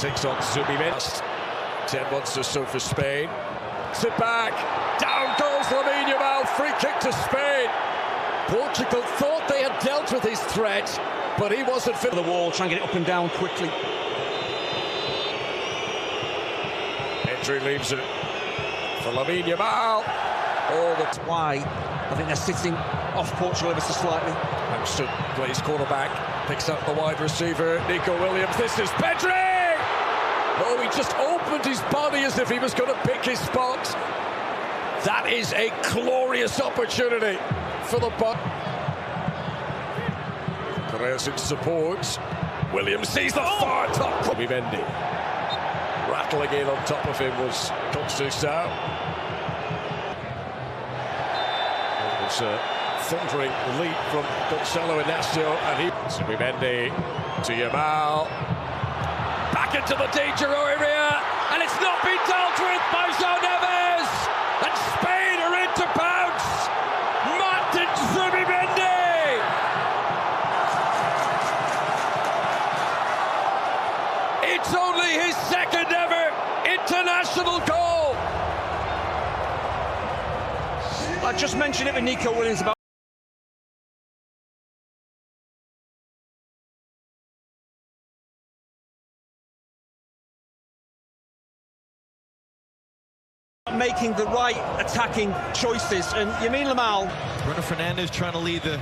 takes on Zubi. 10 months or so for Spain. Sit back, down goes Lamine Yamal, free kick to Spain. Portugal thought they had dealt with his threat, but he wasn't fit. The wall, try and get it up and down quickly. Entry leaves it for Lamine Yamal. Oh, that's why I think they're sitting off Portugal ever so slightly. Hampstead plays quarterback, picks up the wide receiver, Nico Williams. This is Pedri! Oh, he just opened his body as if he was going to pick his spot. That is a glorious opportunity for the Buck. Perez in support. Williams sees the far top. Vivendi. Rattling in on top of him was Conceição. It was a thundering leap from Gonzalo Inacio, and he... Vivendi to Yamal. Back into the danger area, and it's not been dealt with by João Neves, and Spain are in to bounce. Martin Zubimendi. It's only his second ever international goal. I just mentioned it with Nico Williams about making the right attacking choices, and Lamine Yamal. Bruno Fernandes trying to lead the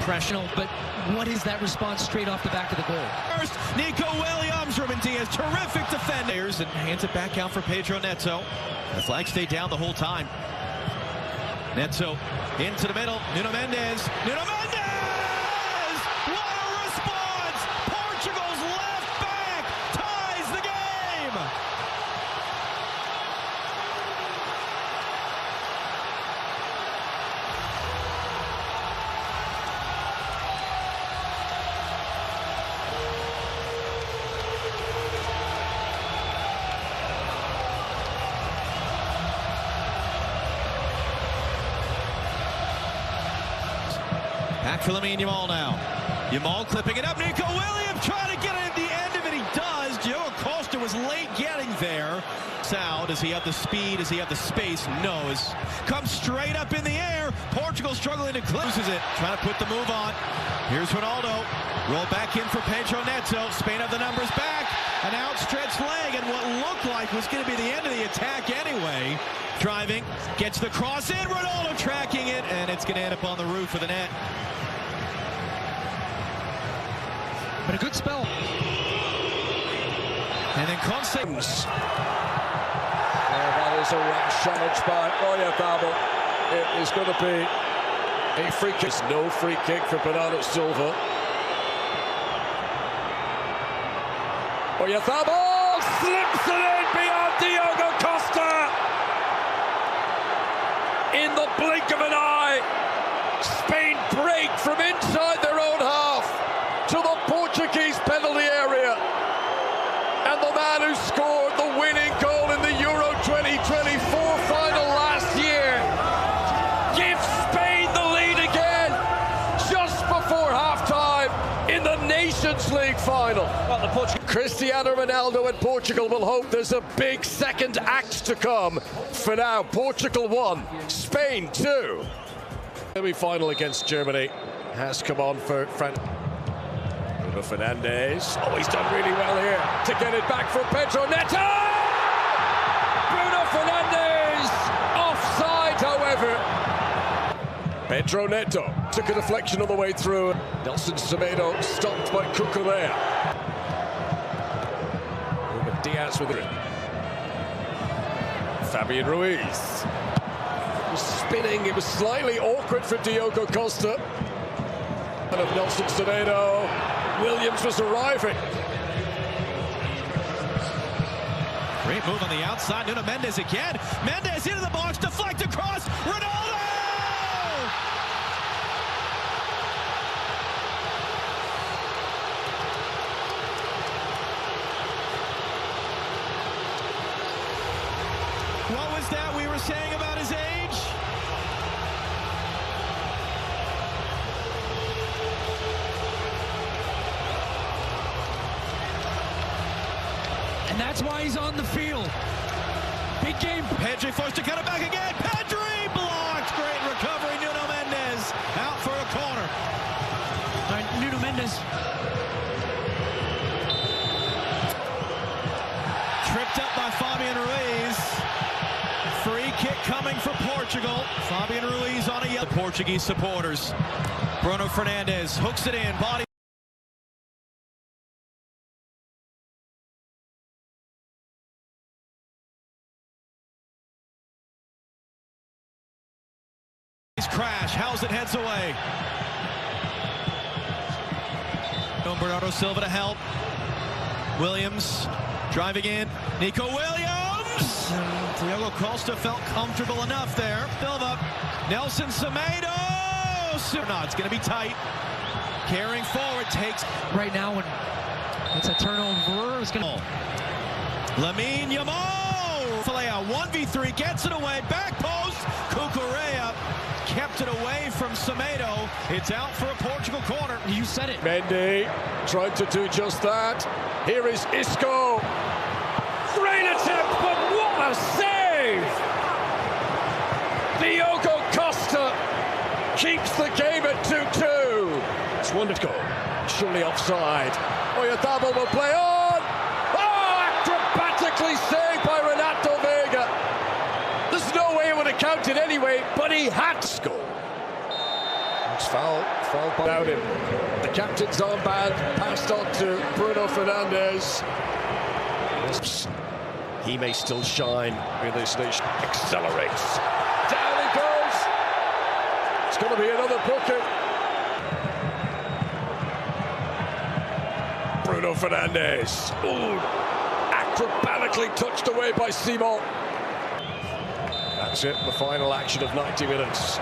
pressure, but what is that response straight off the back of the goal? First, Nico Williams, Ruben Diaz, terrific defenders, and hands it back out for Pedro Neto. The flag stayed down the whole time. Neto into the middle, Nuno Mendes. What a response! Portugal's left back ties the game. Back for Lamine Yamal now. Yamal clipping it up. Nico Williams trying to get it at the end of it. He does. Diogo Costa was late getting there. Sound. Does he have the speed? Does he have the space? No. Comes straight up in the air. Portugal struggling to closes it. Trying to put the move on. Here's Ronaldo. Roll back in for Pedro Neto. Spain have the numbers back. An outstretched leg, and what looked like was going to be the end of the attack anyway. Driving. Gets the cross in. Ronaldo tracking it, and it's going to end up on the roof of the net. But a good spell. And then Conceição. That is a rash challenge by Oyarzabal. It is going to be a free kick. No free kick for Bernardo Silva. Oyarzabal slips it in beyond Diogo Costa. In the blink of an eye, Spain break from inside their own half to the Portuguese penalty area, and the man who scored the winning goal in the Euro 2024 final last year gives Spain the lead again just before halftime in the Nations League final. Cristiano Ronaldo and Portugal will hope there's a big second act to come. For now, Portugal 1, Spain 2. Semi-final against Germany has come on for France. Bruno Fernandes. Oh, he's done really well here to get it back for Pedro Neto! Bruno Fernandes! Offside, however. Pedro Neto took a deflection on the way through. Nelson Semedo stopped by Cucurella. Ruben Diaz with it. Fabian Ruiz. It was spinning. It was slightly awkward for Diogo Costa. And of Nelson Semedo. Williams was arriving. Great move on the outside. Nuno Mendes again. Mendes into the box, deflect across. Ronaldo! What was that we were saying about his age? that's why he's on the field. Big game. Pedri forced to cut it back again. Pedri blocked. Great recovery. Nuno Mendes out for a corner. All right, Nuno Mendes. Tripped up by Fabian Ruiz. Free kick coming for Portugal. Fabian Ruiz on a yellow. The Portuguese supporters. Bruno Fernandes hooks it in. Body. Crash. How's it heads away. Bernardo Silva to help. Williams driving in. Nico Williams. Diogo Costa felt comfortable enough there. Build up. Nelson Semedo. No, it's going to be tight. Carrying forward takes. Right now, when it's a turnover, it's going to. Lamine Yamal. Falea 1v3 gets it away. Back post. Cucurella kept it away from Semedo. It's out for a Portugal corner. You said it. Mendy tried to do just that. Here is Isco. Great attempt, but what a save! Diogo Costa keeps the game at 2-2. It's wonderful. Surely offside. Oyarzabal will play on. Oh, acrobatically saved by Ronaldo Vega. There's no way it would have counted anyway, but he had to score. It's foul without him. The captain's armband passed on to Bruno Fernandes. He may still shine in this nation. Accelerates. Down he goes. It's going to be another booking. Bruno Fernandes. Ooh, acrobatically touched away by Simon. That's it, the final action of 90 minutes.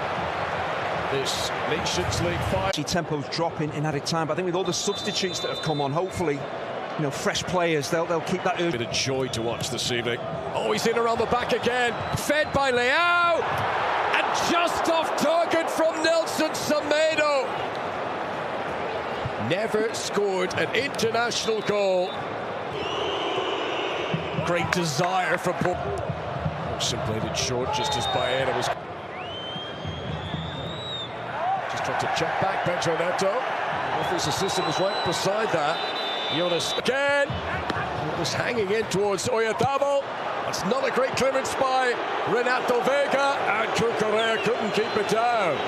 This Nations League final. Tempo's dropping in added time, but I think with all the substitutes that have come on, hopefully, you know, fresh players, they'll keep that. Bit of joy to watch this evening. Oh, he's in around the back again. Fed by Leao. And just off target from Nelson Semedo. Never scored an international goal. Great desire for Portugal. Played it short just as Baena was just trying to check back. Pedro Neto. His assistant was right beside that. Jonas again. It was hanging in towards Oyarzabal. That's not a great clearance by Renato Vega, and Cucurella couldn't keep it down.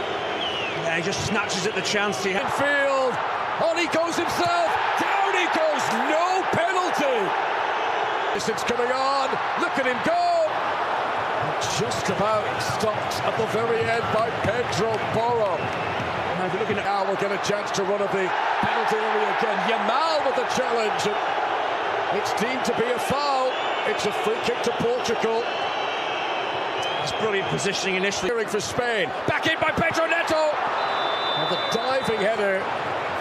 Yeah, he just snatches at the chance he had. Field. On he goes himself. Down he goes. No penalty. Distance coming on. Look at him go. Just about stopped at the very end by Pedro Porro. Now if you're looking at now, we'll get a chance to run at the penalty area again. Yamal with the challenge. It's deemed to be a foul. It's a free kick to Portugal. It's brilliant positioning initially. For Spain. Back in by Pedro Neto. And the diving header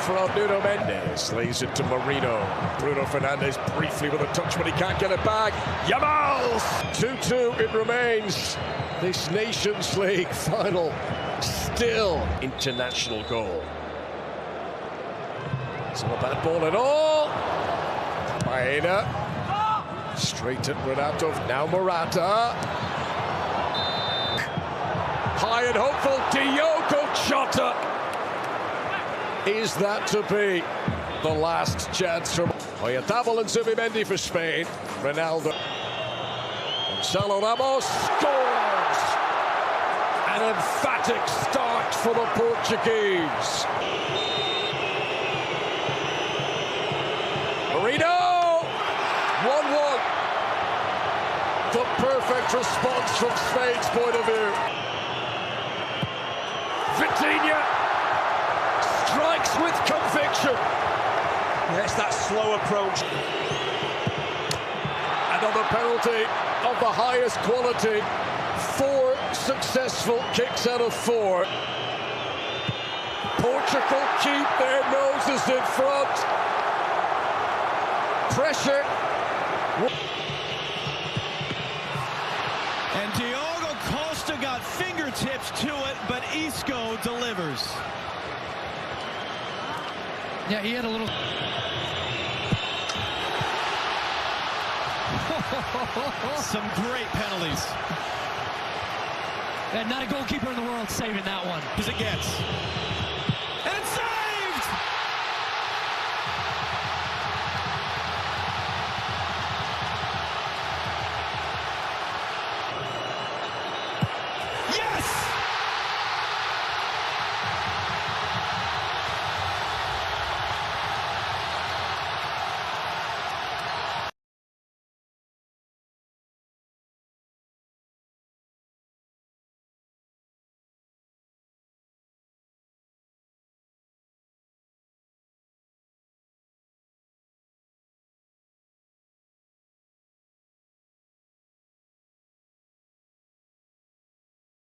from Nuno Mendes. Lays it to Marino. Bruno Fernandes briefly with a touch, but he can't get it back. Yamal! 2-2 it remains. This Nations League final. Still international goal. It's not a bad ball at all. Baena. Straight at Renato. Now Morata. High and hopeful. Diogo Jota. Is that to be the last chance from Oyarzabal and Zubimendi for Spain? Ronaldo. Gonzalo Ramos scores! An emphatic start for the Portuguese. Marino! 1-1. The perfect response from Spain's point of view. Vitinha strikes with conviction. Yes, that slow approach. Another penalty of the highest quality. 4 successful kicks out of 4. Portugal keep their noses in front. Pressure. And Diogo Costa got fingertips to it, but Isco delivers. Yeah, he had a little. Some great penalties. And not a goalkeeper in the world saving that one. As it gets.